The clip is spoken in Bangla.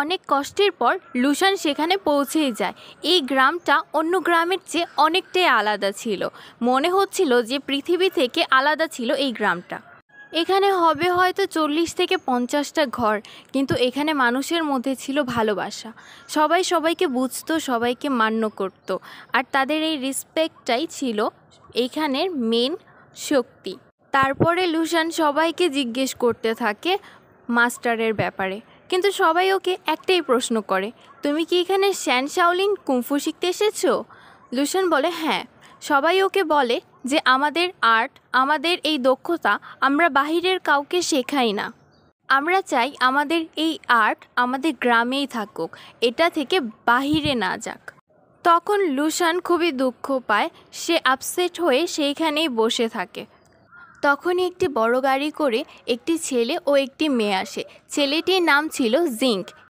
অনেক কষ্টের পর লুসান সেখানে পৌঁছেই যায়। এই গ্রামটা অন্য গ্রামের চেয়ে অনেকটাই আলাদা ছিল। মনে হচ্ছিল যে পৃথিবী থেকে আলাদা ছিল এই গ্রামটা। এখানে হবে হয়তো 40 থেকে 50টা ঘর, কিন্তু এখানে মানুষের মধ্যে ছিল ভালোবাসা। সবাই সবাইকে বুঝতো, সবাইকে মান্য করত, আর তাদের এই রেসপেক্টটাই ছিল এইখানের মেন শক্তি। তারপরে লুসান সবাইকে জিজ্ঞেস করতে থাকে মাস্টারের ব্যাপারে, কিন্তু সবাই ওকে একটাই প্রশ্ন করে, তুমি কি এখানে শ্যান শাওলিন কুংফু শিখতে এসেছো? লুসান বলে হ্যাঁ। সবাই ওকে বলে যে আমাদের আর্ট, আমাদের এই দক্ষতা আমরা বাহিরের কাউকে শেখাই না। আমরা চাই আমাদের এই আর্ট আমাদের গ্রামেই থাকুক, এটা থেকে বাহিরে না যাক। তখন লুসান খুবই দুঃখ পায়, সে আপসেট হয়ে সেইখানেই বসে থাকে। তখনই একটি বড় গাড়ি করে একটি ছেলে ও একটি মেয়ে আসে। ছেলেটির নাম ছিল জিঙ্ক